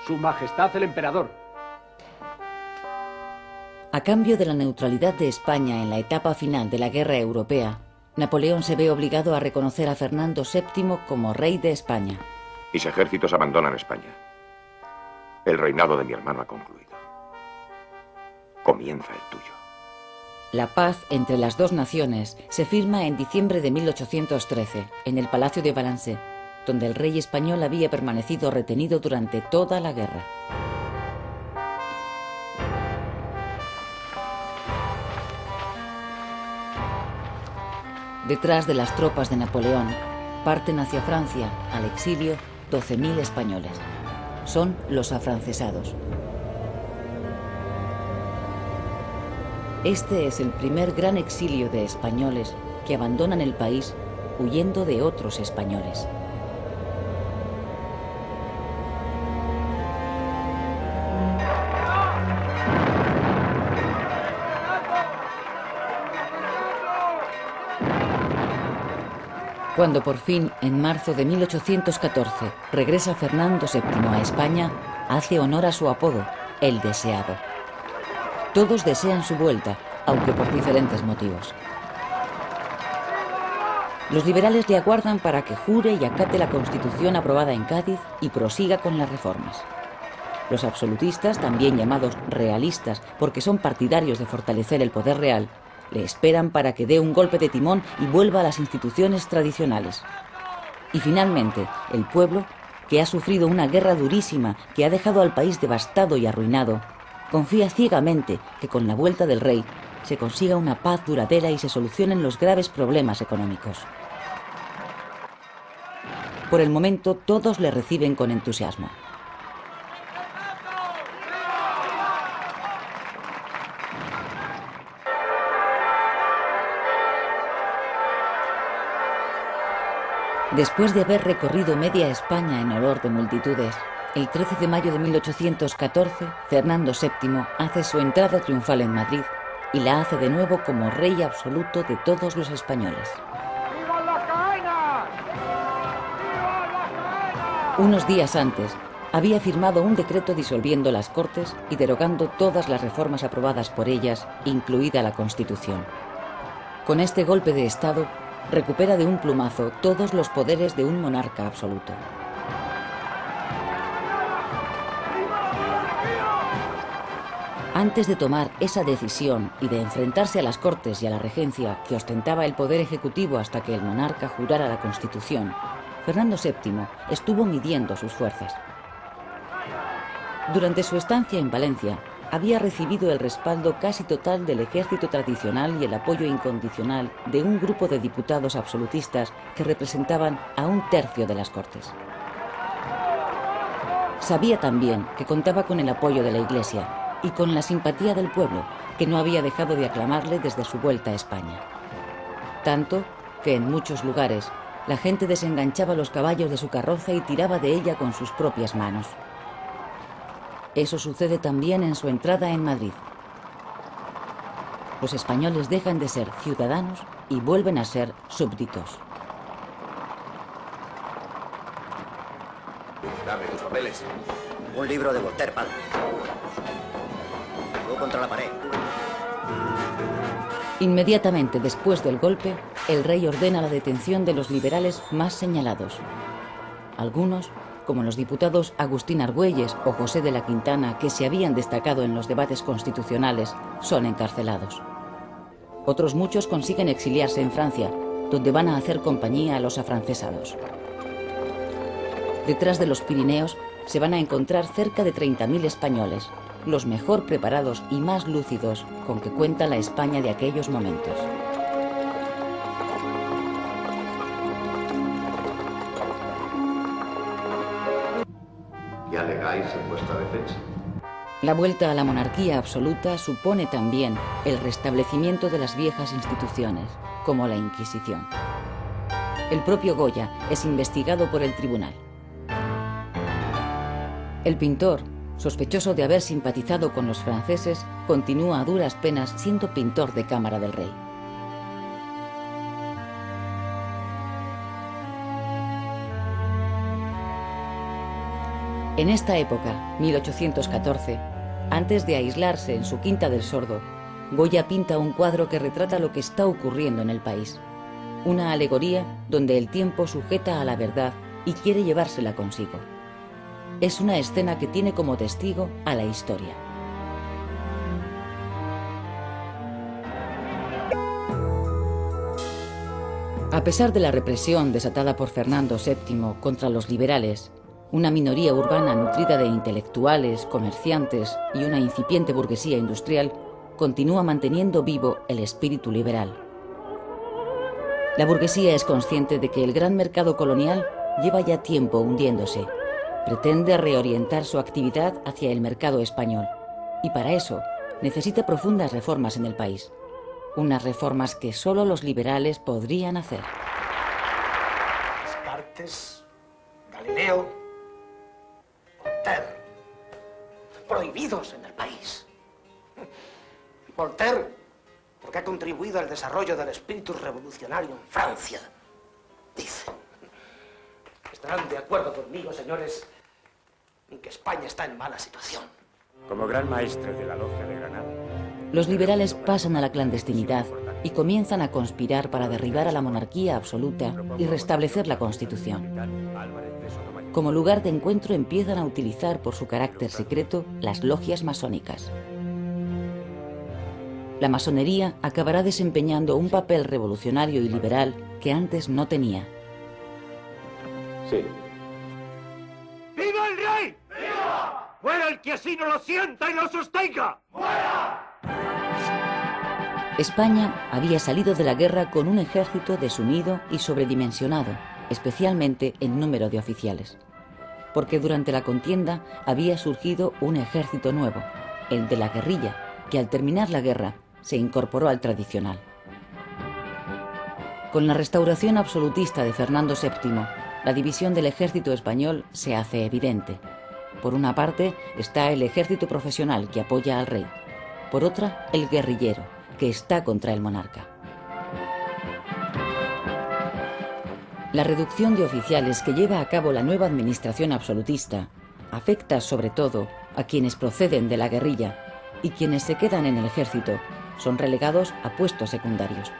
Su Majestad el Emperador. A cambio de la neutralidad de España en la etapa final de la Guerra Europea, Napoleón se ve obligado a reconocer a Fernando VII como rey de España. Mis ejércitos abandonan España. El reinado de mi hermano ha concluido. Comienza el tuyo. La paz entre las dos naciones se firma en diciembre de 1813, en el Palacio de Valençay, donde el rey español había permanecido retenido durante toda la guerra. Detrás de las tropas de Napoleón, parten hacia Francia, al exilio, 12.000 españoles. Son los afrancesados. Este es el primer gran exilio de españoles que abandonan el país huyendo de otros españoles. Cuando por fin, en marzo de 1814, regresa Fernando VII a España, hace honor a su apodo, el Deseado. Todos desean su vuelta, aunque por diferentes motivos. Los liberales le aguardan para que jure y acate la Constitución aprobada en Cádiz y prosiga con las reformas. Los absolutistas, también llamados realistas porque son partidarios de fortalecer el poder real, le esperan para que dé un golpe de timón y vuelva a las instituciones tradicionales. Y finalmente, el pueblo, que ha sufrido una guerra durísima que ha dejado al país devastado y arruinado, confía ciegamente que con la vuelta del rey se consiga una paz duradera y se solucionen los graves problemas económicos. Por el momento, todos le reciben con entusiasmo. Después de haber recorrido media España en olor de multitudes, el 13 de mayo de 1814, Fernando VII hace su entrada triunfal en Madrid y la hace de nuevo como rey absoluto de todos los españoles. ¡Viva la cadena! ¡Viva la cadena! Unos días antes, había firmado un decreto disolviendo las Cortes y derogando todas las reformas aprobadas por ellas, incluida la Constitución. Con este golpe de Estado, recupera de un plumazo todos los poderes de un monarca absoluto. Antes de tomar esa decisión y de enfrentarse a las Cortes y a la regencia que ostentaba el poder ejecutivo hasta que el monarca jurara la Constitución, Fernando VII estuvo midiendo sus fuerzas. Durante su estancia en Valencia, había recibido el respaldo casi total del ejército tradicional y el apoyo incondicional de un grupo de diputados absolutistas que representaban a un tercio de las Cortes. Sabía también que contaba con el apoyo de la Iglesia y con la simpatía del pueblo, que no había dejado de aclamarle desde su vuelta a España. Tanto que en muchos lugares la gente desenganchaba los caballos de su carroza y tiraba de ella con sus propias manos. Eso sucede también en su entrada en Madrid. Los españoles dejan de ser ciudadanos y vuelven a ser súbditos. Dame tus papeles. Un libro de Voltaire, padre. Tú contra la pared. Inmediatamente después del golpe, el rey ordena la detención de los liberales más señalados. Algunos, como los diputados Agustín Argüelles o José de la Quintana, que se habían destacado en los debates constitucionales, son encarcelados. Otros muchos consiguen exiliarse en Francia, donde van a hacer compañía a los afrancesados. Detrás de los Pirineos se van a encontrar cerca de 30.000 españoles, los mejor preparados y más lúcidos con que cuenta la España de aquellos momentos. ¿Qué alegáis en vuestra defensa? La vuelta a la monarquía absoluta supone también el restablecimiento de las viejas instituciones, como la Inquisición. El propio Goya es investigado por el tribunal. El pintor, sospechoso de haber simpatizado con los franceses, continúa a duras penas siendo pintor de cámara del rey. En esta época, 1814, antes de aislarse en su Quinta del Sordo, Goya pinta un cuadro que retrata lo que está ocurriendo en el país. Una alegoría donde el tiempo sujeta a la verdad y quiere llevársela consigo. Es una escena que tiene como testigo a la historia. A pesar de la represión desatada por Fernando VII contra los liberales, una minoría urbana nutrida de intelectuales, comerciantes y una incipiente burguesía industrial continúa manteniendo vivo el espíritu liberal. La burguesía es consciente de que el gran mercado colonial lleva ya tiempo hundiéndose. Pretende reorientar su actividad hacia el mercado español y para eso necesita profundas reformas en el país. Unas reformas que solo los liberales podrían hacer. Descartes, Galileo, Voltaire, prohibidos en el país. Voltaire, porque ha contribuido al desarrollo del espíritu revolucionario en Francia, dice. Estarán de acuerdo conmigo, señores, en que España está en mala situación. Como gran maestre de la Logia de Granada. Los liberales pasan a la clandestinidad y comienzan a conspirar para derribar a la monarquía absoluta y restablecer la Constitución. Como lugar de encuentro empiezan a utilizar por su carácter secreto las logias masónicas. La masonería acabará desempeñando un papel revolucionario y liberal que antes no tenía. Sí. ¡Viva el rey! ¡Viva! ¡Muera el que así no lo sienta y lo sostenga! ¡Muera! España había salido de la guerra con un ejército desunido y sobredimensionado, especialmente en número de oficiales. Porque durante la contienda había surgido un ejército nuevo, el de la guerrilla, que al terminar la guerra se incorporó al tradicional. Con la restauración absolutista de Fernando VII, la división del ejército español se hace evidente. Por una parte está el ejército profesional que apoya al rey, por otra el guerrillero, que está contra el monarca. La reducción de oficiales que lleva a cabo la nueva administración absolutista afecta sobre todo a quienes proceden de la guerrilla y quienes se quedan en el ejército son relegados a puestos secundarios.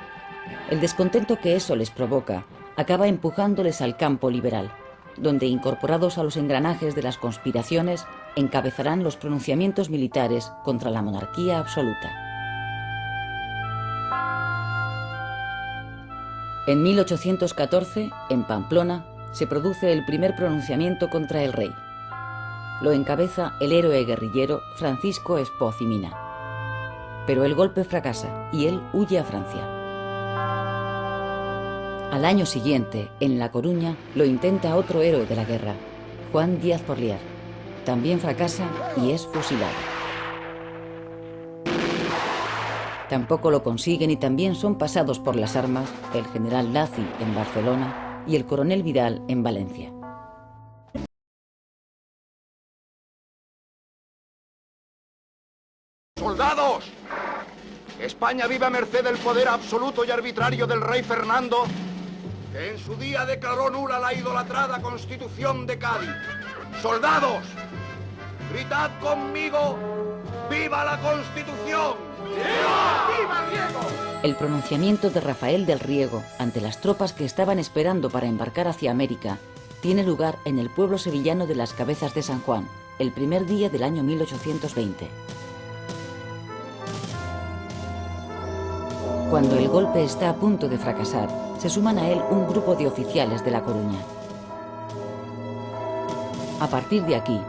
El descontento que eso les provoca acaba empujándoles al campo liberal, donde incorporados a los engranajes de las conspiraciones encabezarán los pronunciamientos militares contra la monarquía absoluta. En 1814, en Pamplona, se produce el primer pronunciamiento contra el rey. Lo encabeza el héroe guerrillero Francisco Espoz y Mina. Pero el golpe fracasa y él huye a Francia. Al año siguiente, en La Coruña, lo intenta otro héroe de la guerra, Juan Díaz Porlier. También fracasa y es fusilado. Tampoco lo consiguen y también son pasados por las armas el general Lacy en Barcelona y el coronel Vidal en Valencia. ¡Soldados! España vive a merced del poder absoluto y arbitrario del rey Fernando, que en su día declaró nula la idolatrada Constitución de Cádiz. ¡Soldados! ¡Gritad conmigo! ¡Viva la Constitución! ¡Viva! ¡Viva Riego! El pronunciamiento de Rafael del Riego ante las tropas que estaban esperando para embarcar hacia América tiene lugar en el pueblo sevillano de Las Cabezas de San Juan, el primer día del año 1820. Cuando el golpe está a punto de fracasar, se suman a él un grupo de oficiales de La Coruña. A partir de aquí,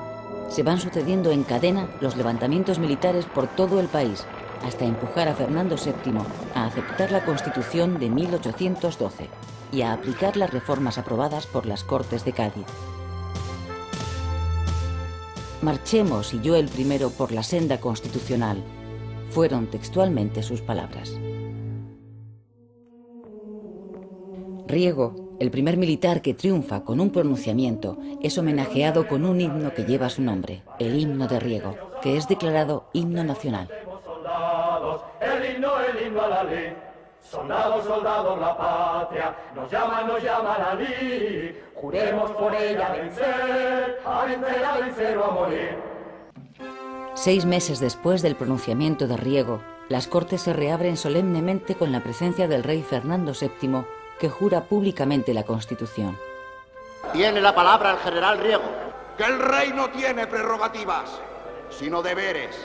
se van sucediendo en cadena los levantamientos militares por todo el país, hasta empujar a Fernando VII a aceptar la Constitución de 1812 y a aplicar las reformas aprobadas por las Cortes de Cádiz. Marchemos y yo el primero por la senda constitucional, fueron textualmente sus palabras. Riego, el primer militar que triunfa con un pronunciamiento, es homenajeado con un himno que lleva su nombre, el himno de Riego, que es declarado himno nacional. El himno a la ley. Soldados, soldados, la patria nos llaman allí. Juremos por ella a vencer, a vencer, a vencer o a morir. 6 meses después del pronunciamiento de Riego, las Cortes se reabren solemnemente con la presencia del rey Fernando VII, que jura públicamente la Constitución. Tiene la palabra el general Riego. Que el rey no tiene prerrogativas, sino deberes.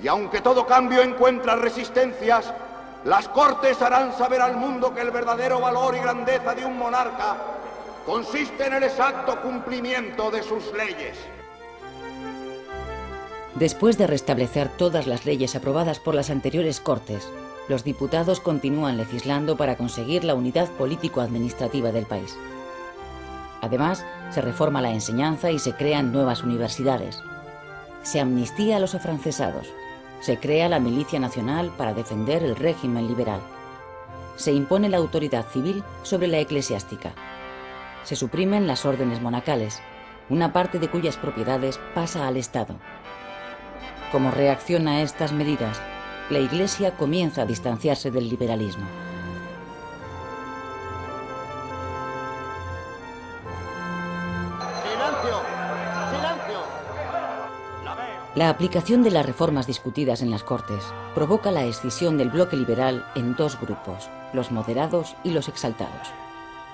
Y aunque todo cambio encuentra resistencias, las Cortes harán saber al mundo que el verdadero valor y grandeza de un monarca consiste en el exacto cumplimiento de sus leyes. Después de restablecer todas las leyes aprobadas por las anteriores Cortes, los diputados continúan legislando para conseguir la unidad político-administrativa del país. Además, se reforma la enseñanza y se crean nuevas universidades. Se amnistía a los afrancesados. Se crea la Milicia Nacional para defender el régimen liberal. Se impone la autoridad civil sobre la eclesiástica. Se suprimen las órdenes monacales, una parte de cuyas propiedades pasa al Estado. Como reacción a estas medidas, la Iglesia comienza a distanciarse del liberalismo. La aplicación de las reformas discutidas en las Cortes provoca la escisión del bloque liberal en 2 grupos, los moderados y los exaltados.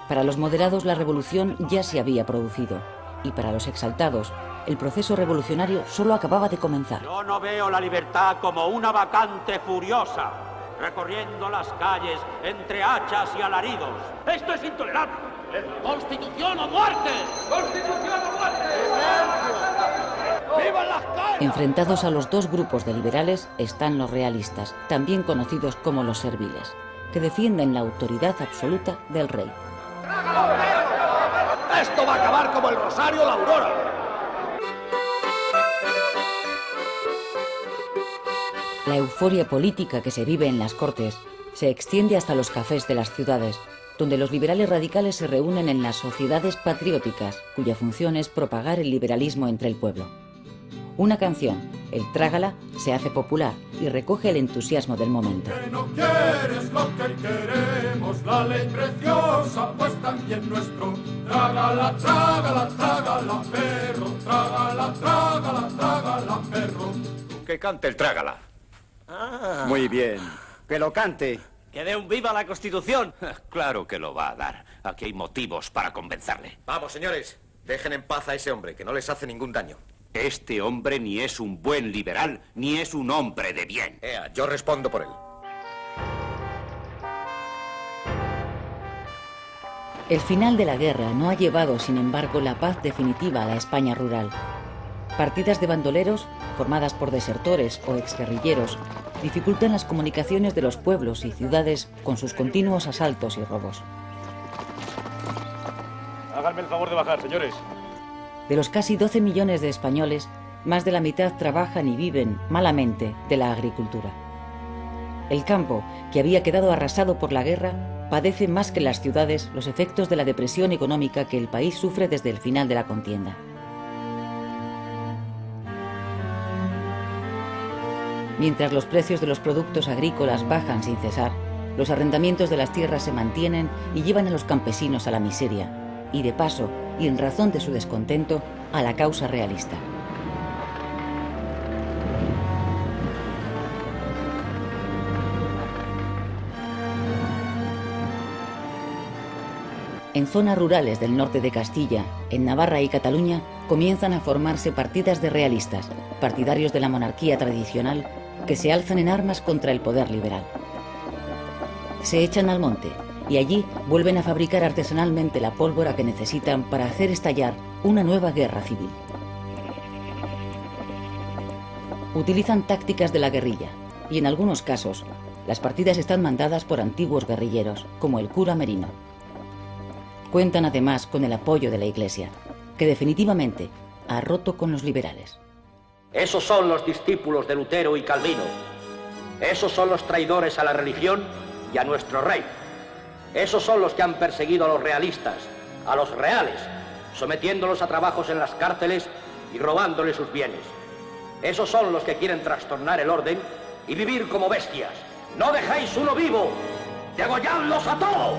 Para los moderados la revolución ya se había producido, y para los exaltados el proceso revolucionario solo acababa de comenzar. Yo no veo la libertad como una vacante furiosa, recorriendo las calles entre hachas y alaridos. ¡Esto es intolerable! ¡Constitución o muerte! ¡Constitución o muerte! ¡Vivan las calles! Enfrentados a los 2 grupos de liberales están los realistas, también conocidos como los serviles, que defienden la autoridad absoluta del rey. ¡Esto va a acabar como el Rosario o la Aurora! La euforia política que se vive en las Cortes se extiende hasta los cafés de las ciudades, donde los liberales radicales se reúnen en las sociedades patrióticas, cuya función es propagar el liberalismo entre el pueblo. Una canción, el Trágala, se hace popular y recoge el entusiasmo del momento. Que no quieres lo que queremos, la ley preciosa, pues también nuestro. Trágala, trágala, trágala, perro, trágala, trágala, trágala, perro. Que cante el Trágala. Ah. Muy bien. Que lo cante. ¡Que dé un viva a la Constitución! Claro que lo va a dar. Aquí hay motivos para convencerle. Vamos, señores. Dejen en paz a ese hombre, que no les hace ningún daño. Este hombre ni es un buen liberal, ni es un hombre de bien. Yo respondo por él. El final de la guerra no ha llevado, sin embargo, la paz definitiva a la España rural. Partidas de bandoleros, formadas por desertores o exguerrilleros, dificultan las comunicaciones de los pueblos y ciudades con sus continuos asaltos y robos. Háganme el favor de bajar, señores. De los casi 12 millones de españoles, más de la mitad trabajan y viven, malamente, de la agricultura. El campo, que había quedado arrasado por la guerra, padece más que las ciudades los efectos de la depresión económica que el país sufre desde el final de la contienda. Mientras los precios de los productos agrícolas bajan sin cesar, los arrendamientos de las tierras se mantienen y llevan a los campesinos a la miseria, y de paso, y en razón de su descontento, a la causa realista. En zonas rurales del norte de Castilla, en Navarra y Cataluña, comienzan a formarse partidas de realistas, partidarios de la monarquía tradicional, que se alzan en armas contra el poder liberal. Se echan al monte y allí vuelven a fabricar artesanalmente la pólvora que necesitan para hacer estallar una nueva guerra civil. Utilizan tácticas de la guerrilla y en algunos casos las partidas están mandadas por antiguos guerrilleros, como el cura Merino. Cuentan además con el apoyo de la Iglesia, que definitivamente ha roto con los liberales. Esos son los discípulos de Lutero y Calvino. Esos son los traidores a la religión y a nuestro rey. Esos son los que han perseguido a los realistas, a los reales, sometiéndolos a trabajos en las cárceles y robándoles sus bienes. Esos son los que quieren trastornar el orden y vivir como bestias, ¡No dejéis uno vivo! ¡Degolladlos a todos!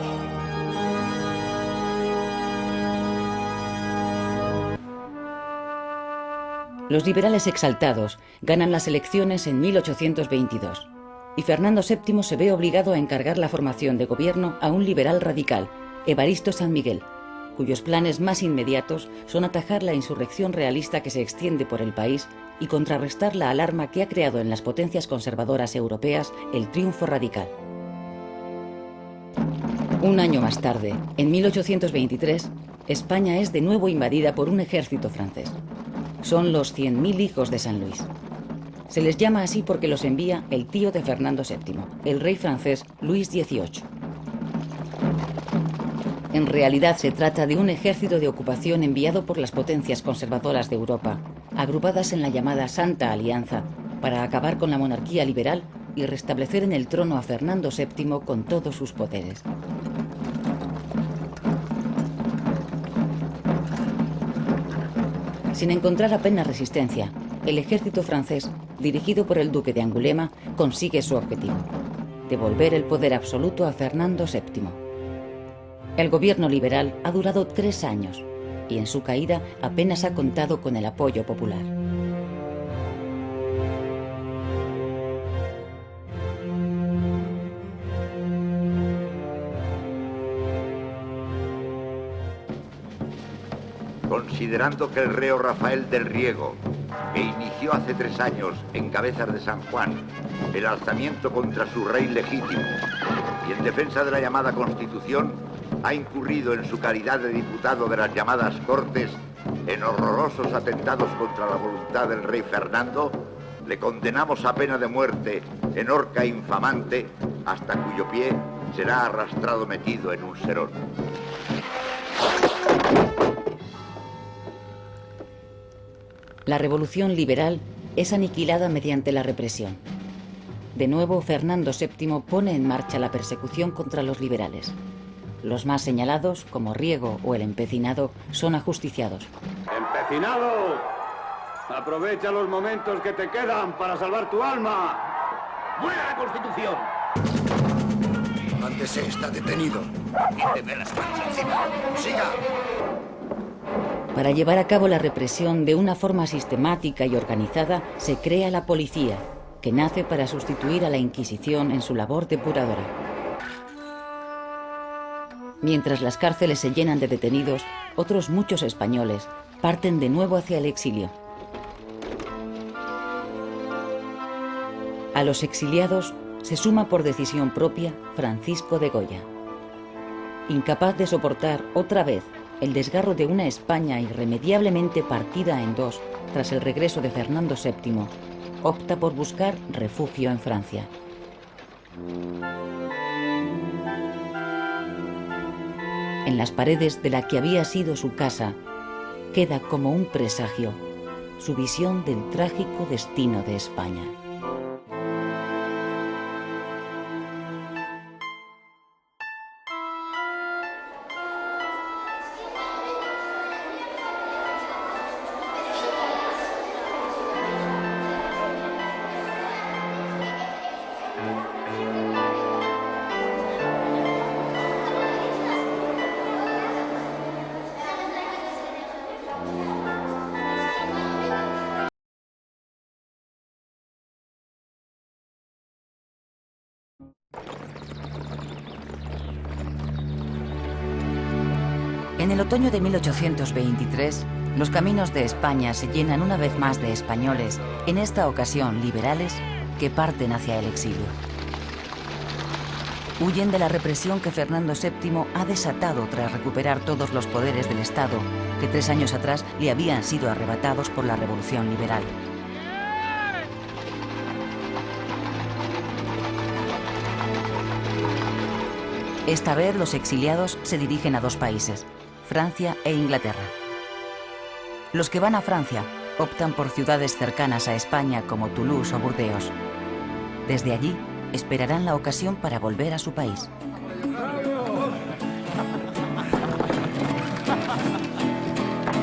Los liberales exaltados ganan las elecciones en 1822 y Fernando VII se ve obligado a encargar la formación de gobierno a un liberal radical, Evaristo San Miguel, cuyos planes más inmediatos son atajar la insurrección realista que se extiende por el país y contrarrestar la alarma que ha creado en las potencias conservadoras europeas el triunfo radical. Un año más tarde, en 1823, España es de nuevo invadida por un ejército francés. Son los 100.000 hijos de San Luis. Se les llama así porque los envía el tío de Fernando VII, el rey francés Luis XVIII. En realidad se trata de un ejército de ocupación enviado por las potencias conservadoras de Europa, agrupadas en la llamada Santa Alianza, para acabar con la monarquía liberal y restablecer en el trono a Fernando VII con todos sus poderes. Sin encontrar apenas resistencia, el ejército francés, dirigido por el duque de Angulema, consigue su objetivo: devolver el poder absoluto a Fernando VII. El gobierno liberal ha durado 3 años y en su caída apenas ha contado con el apoyo popular. Considerando que el reo Rafael del Riego, que inició hace 3 años en Cabezas de San Juan el alzamiento contra su rey legítimo y en defensa de la llamada Constitución, ha incurrido en su calidad de diputado de las llamadas Cortes en horrorosos atentados contra la voluntad del rey Fernando, le condenamos a pena de muerte en horca infamante, hasta cuyo pie será arrastrado metido en un serón. La revolución liberal es aniquilada mediante la represión. De nuevo, Fernando VII pone en marcha la persecución contra los liberales. Los más señalados, como Riego o el Empecinado, son ajusticiados. ¡Empecinado! Aprovecha los momentos que te quedan para salvar tu alma. ¡Muera la Constitución! Ándese, está detenido. Quíteme las manos encima. ¡Siga! Para llevar a cabo la represión de una forma sistemática y organizada, se crea la policía, que nace para sustituir a la Inquisición en su labor depuradora. Mientras las cárceles se llenan de detenidos, otros muchos españoles parten de nuevo hacia el exilio. A los exiliados se suma por decisión propia Francisco de Goya. Incapaz de soportar otra vez el desgarro de una España irremediablemente partida en dos tras el regreso de Fernando VII, opta por buscar refugio en Francia. En las paredes de la que había sido su casa, queda como un presagio su visión del trágico destino de España. En el otoño de 1823, los caminos de España se llenan una vez más de españoles, en esta ocasión liberales, que parten hacia el exilio. Huyen de la represión que Fernando VII ha desatado tras recuperar todos los poderes del Estado, que 3 años atrás le habían sido arrebatados por la Revolución Liberal. Esta vez los exiliados se dirigen a 2 países, Francia e Inglaterra. Los que van a Francia optan por ciudades cercanas a España como Toulouse o Burdeos. Desde allí esperarán la ocasión para volver a su país.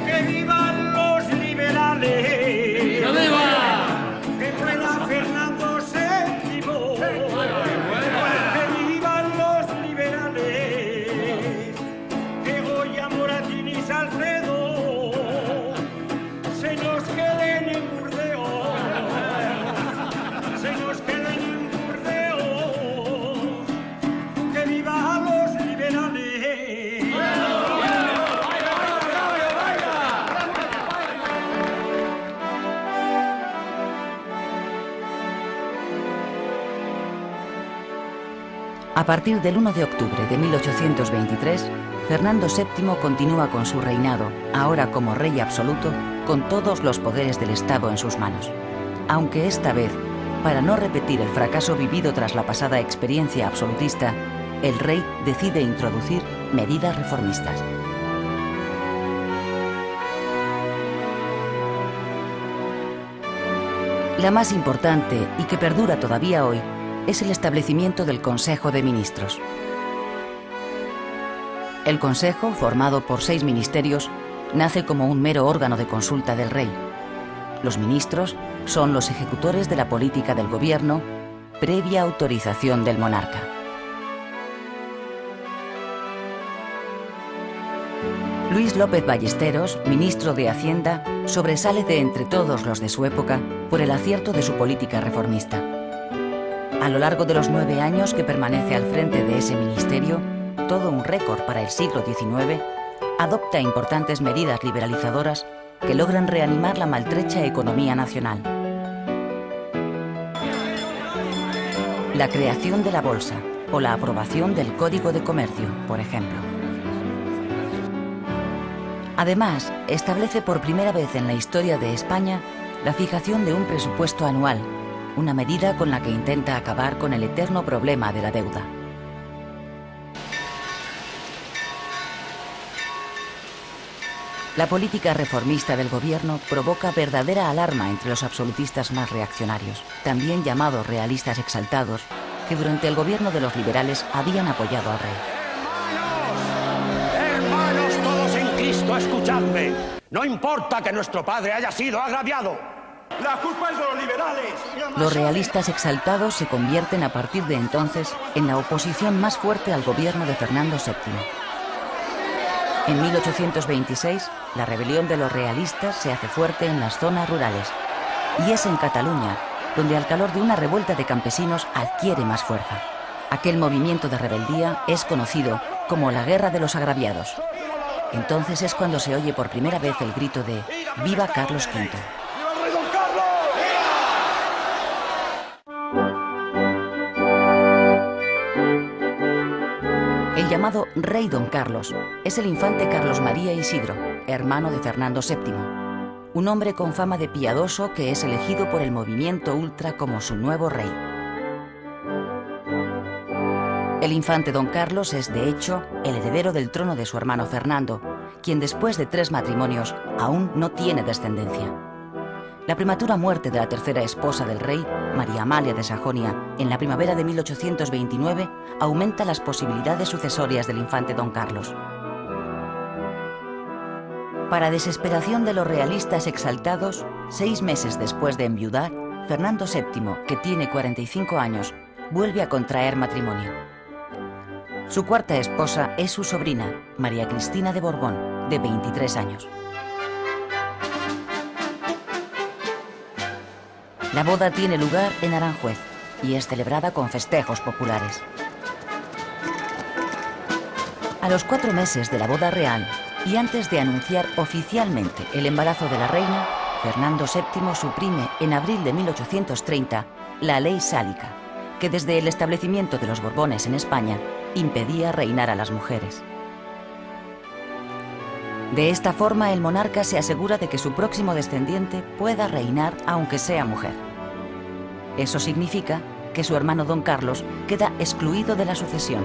¡Que vivan los liberales! ¡Que viva! ¡Que pueda Fernando VII! A partir del 1 de octubre de 1823, Fernando VII continúa con su reinado, ahora como rey absoluto, con todos los poderes del Estado en sus manos. Aunque esta vez, para no repetir el fracaso vivido tras la pasada experiencia absolutista, el rey decide introducir medidas reformistas. La más importante, y que perdura todavía hoy, es el establecimiento del Consejo de Ministros. El Consejo, formado por 6 ministerios, nace como un mero órgano de consulta del rey. Los ministros son los ejecutores de la política del gobierno, previa autorización del monarca. Luis López Ballesteros, ministro de Hacienda, sobresale de entre todos los de su época por el acierto de su política reformista. A lo largo de los 9 años que permanece al frente de ese ministerio, todo un récord para el siglo XIX, adopta importantes medidas liberalizadoras que logran reanimar la maltrecha economía nacional. La creación de la Bolsa o la aprobación del Código de Comercio, por ejemplo. Además, establece por primera vez en la historia de España la fijación de un presupuesto anual, una medida con la que intenta acabar con el eterno problema de la deuda. La política reformista del gobierno provoca verdadera alarma entre los absolutistas más reaccionarios, también llamados realistas exaltados, que durante el gobierno de los liberales habían apoyado al rey. Hermanos todos en Cristo, escuchadme. No importa que nuestro padre haya sido agraviado. La culpa es de los liberales. Los realistas exaltados se convierten a partir de entonces en la oposición más fuerte al gobierno de Fernando VII. En 1826, la rebelión de los realistas se hace fuerte en las zonas rurales, y es en Cataluña donde al calor de una revuelta de campesinos adquiere más fuerza. Aquel movimiento de rebeldía es conocido como la Guerra de los Agraviados. Entonces es cuando se oye por primera vez el grito de ¡Viva Carlos V! El llamado Rey Don Carlos es el infante Carlos María Isidro, hermano de Fernando VII, un hombre con fama de piadoso que es elegido por el movimiento ultra como su nuevo rey. El infante Don Carlos es, de hecho, el heredero del trono de su hermano Fernando, quien después de 3 matrimonios aún no tiene descendencia. La prematura muerte de la tercera esposa del rey, María Amalia de Sajonia, en la primavera de 1829, aumenta las posibilidades sucesorias del infante Don Carlos. Para desesperación de los realistas exaltados, 6 meses después de enviudar, Fernando VII, que tiene 45 años, vuelve a contraer matrimonio. Su cuarta esposa es su sobrina, María Cristina de Borbón, de 23 años. La boda tiene lugar en Aranjuez y es celebrada con festejos populares. A los 4 meses de la boda real y antes de anunciar oficialmente el embarazo de la reina, Fernando VII suprime en abril de 1830 la Ley Sálica, que desde el establecimiento de los Borbones en España impedía reinar a las mujeres. De esta forma, el monarca se asegura de que su próximo descendiente pueda reinar aunque sea mujer. Eso significa que su hermano Don Carlos queda excluido de la sucesión.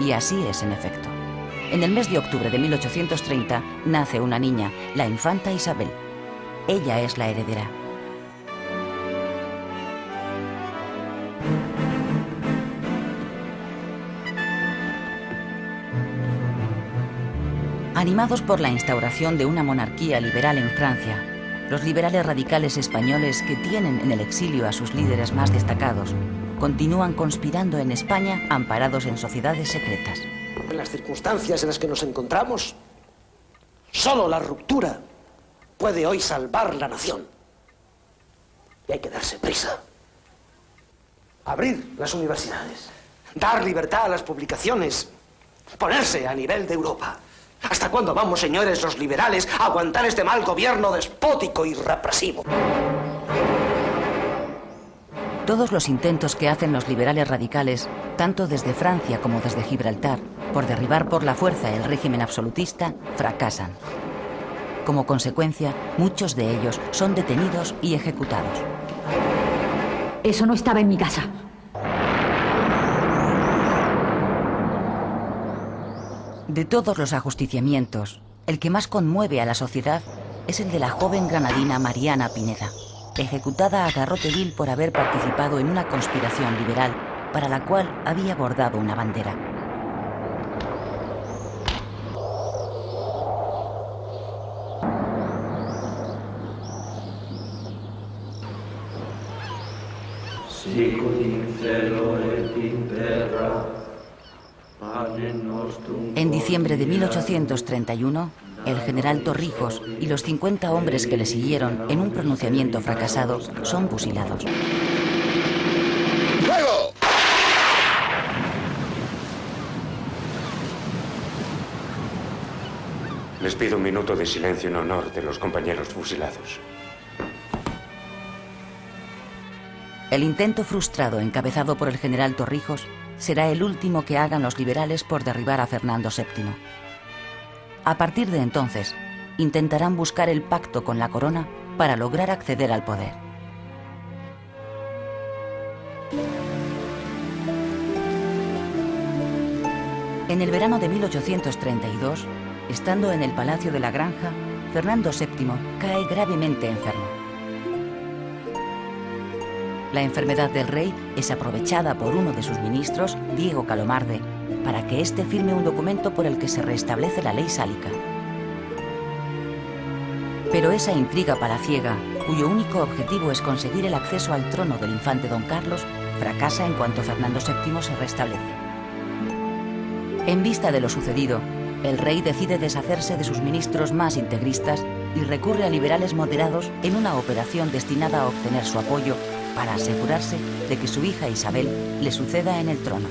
Y así es, en efecto. En el mes de octubre de 1830 nace una niña, la infanta Isabel. Ella es la heredera. Animados por la instauración de una monarquía liberal en Francia, los liberales radicales españoles que tienen en el exilio a sus líderes más destacados continúan conspirando en España amparados en sociedades secretas. En las circunstancias en las que nos encontramos, solo la ruptura puede hoy salvar la nación. Y hay que darse prisa. Abrir las universidades, dar libertad a las publicaciones, ponerse a nivel de Europa. ¿Hasta cuándo vamos, señores los liberales, a aguantar este mal gobierno despótico y represivo? Todos los intentos que hacen los liberales radicales, tanto desde Francia como desde Gibraltar, por derribar por la fuerza el régimen absolutista, fracasan. Como consecuencia, muchos de ellos son detenidos y ejecutados. Eso no estaba en mi casa. De todos los ajusticiamientos, el que más conmueve a la sociedad es el de la joven granadina Mariana Pineda, ejecutada a garrote vil por haber participado en una conspiración liberal para la cual había bordado una bandera. En diciembre de 1831, el general Torrijos y los 50 hombres que le siguieron en un pronunciamiento fracasado son fusilados. ¡Fuego! Les pido un minuto de silencio en honor de los compañeros fusilados. El intento frustrado encabezado por el general Torrijos será el último que hagan los liberales por derribar a Fernando VII. A partir de entonces, intentarán buscar el pacto con la corona para lograr acceder al poder. En el verano de 1832, estando en el Palacio de la Granja, Fernando VII cae gravemente enfermo. La enfermedad del rey es aprovechada por uno de sus ministros, Diego Calomarde, para que éste firme un documento por el que se restablece la ley sálica. Pero esa intriga palaciega, cuyo único objetivo es conseguir el acceso al trono del infante don Carlos, fracasa en cuanto Fernando VII se restablece. En vista de lo sucedido, el rey decide deshacerse de sus ministros más integristas y recurre a liberales moderados en una operación destinada a obtener su apoyo para asegurarse de que su hija Isabel le suceda en el trono.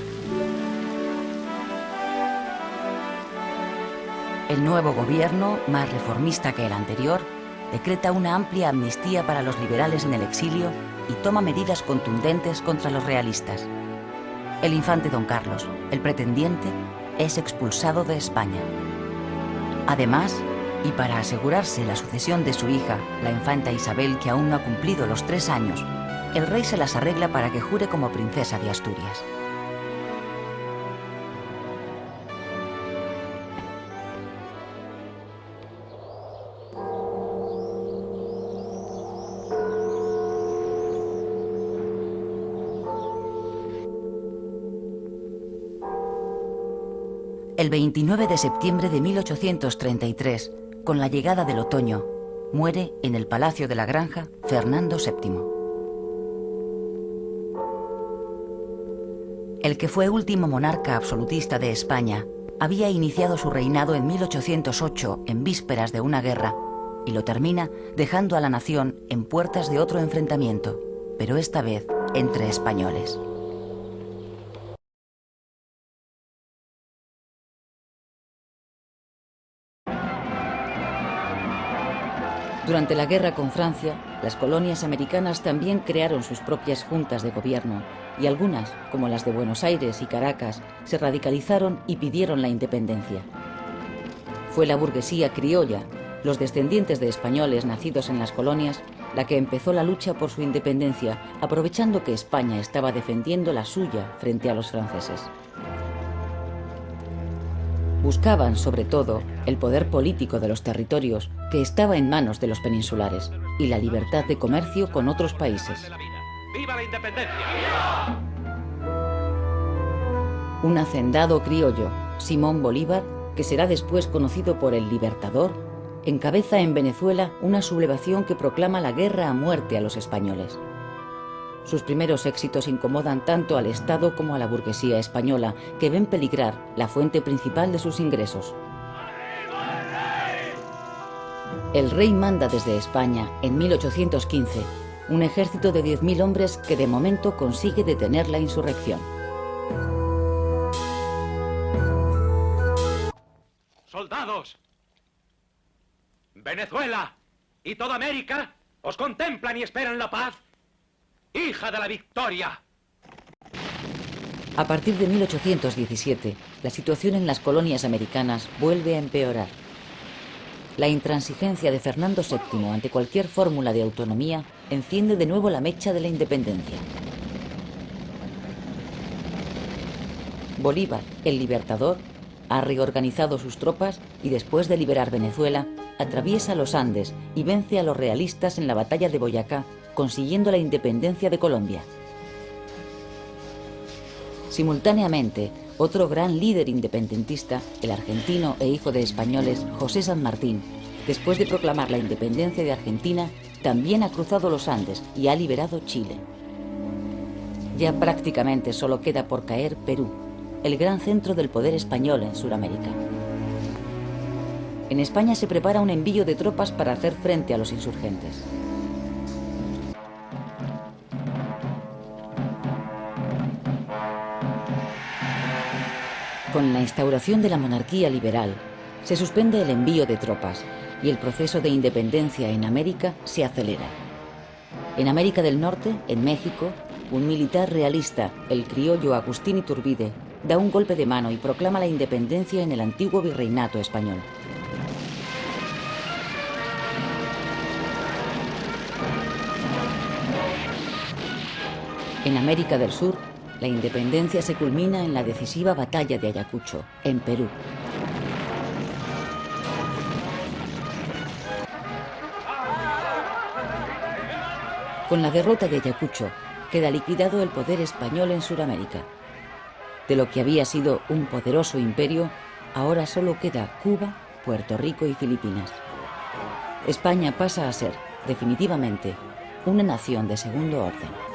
El nuevo gobierno, más reformista que el anterior, decreta una amplia amnistía para los liberales en el exilio y toma medidas contundentes contra los realistas. El infante don Carlos, el pretendiente, es expulsado de España. Además, y para asegurarse la sucesión de su hija, la infanta Isabel, que aún no ha cumplido los 3 años, el rey se las arregla para que jure como princesa de Asturias. El 29 de septiembre de 1833, con la llegada del otoño, muere en el Palacio de la Granja Fernando VII. El que fue último monarca absolutista de España había iniciado su reinado en 1808 en vísperas de una guerra y lo termina dejando a la nación en puertas de otro enfrentamiento, pero esta vez entre españoles. Durante la guerra con Francia, las colonias americanas también crearon sus propias juntas de gobierno y algunas, como las de Buenos Aires y Caracas, se radicalizaron y pidieron la independencia. Fue la burguesía criolla, los descendientes de españoles nacidos en las colonias, la que empezó la lucha por su independencia, aprovechando que España estaba defendiendo la suya frente a los franceses. Buscaban, sobre todo, el poder político de los territorios, que estaba en manos de los peninsulares, y la libertad de comercio con otros países. ¡Viva la independencia! Un hacendado criollo, Simón Bolívar, que será después conocido por el Libertador, encabeza en Venezuela una sublevación que proclama la guerra a muerte a los españoles. Sus primeros éxitos incomodan tanto al Estado como a la burguesía española, que ven peligrar la fuente principal de sus ingresos. El rey manda desde España, en 1815, un ejército de 10.000 hombres que de momento consigue detener la insurrección. ¡Soldados! Venezuela y toda América os contemplan y esperan la paz. ¡Id! hija de la victoria. A partir de 1817, la situación en las colonias americanas vuelve a empeorar. La intransigencia de Fernando VII ante cualquier fórmula de autonomía enciende de nuevo la mecha de la independencia. Bolívar, el libertador, ha reorganizado sus tropas y después de liberar Venezuela, atraviesa los Andes y vence a los realistas en la batalla de Boyacá, consiguiendo la independencia de Colombia. Simultáneamente, otro gran líder independentista, el argentino e hijo de españoles José San Martín, después de proclamar la independencia de Argentina, también ha cruzado los Andes y ha liberado Chile. Ya prácticamente solo queda por caer Perú, el gran centro del poder español en Sudamérica. En España se prepara un envío de tropas para hacer frente a los insurgentes. Con la instauración de la monarquía liberal, se suspende el envío de tropas y el proceso de independencia en América se acelera. En América del Norte, en México, un militar realista, el criollo Agustín Iturbide, da un golpe de mano y proclama la independencia en el antiguo virreinato español. En América del Sur, la independencia se culmina en la decisiva batalla de Ayacucho, en Perú. Con la derrota de Ayacucho, queda liquidado el poder español en Sudamérica. De lo que había sido un poderoso imperio, ahora solo queda Cuba, Puerto Rico y Filipinas. España pasa a ser, definitivamente, una nación de segundo orden.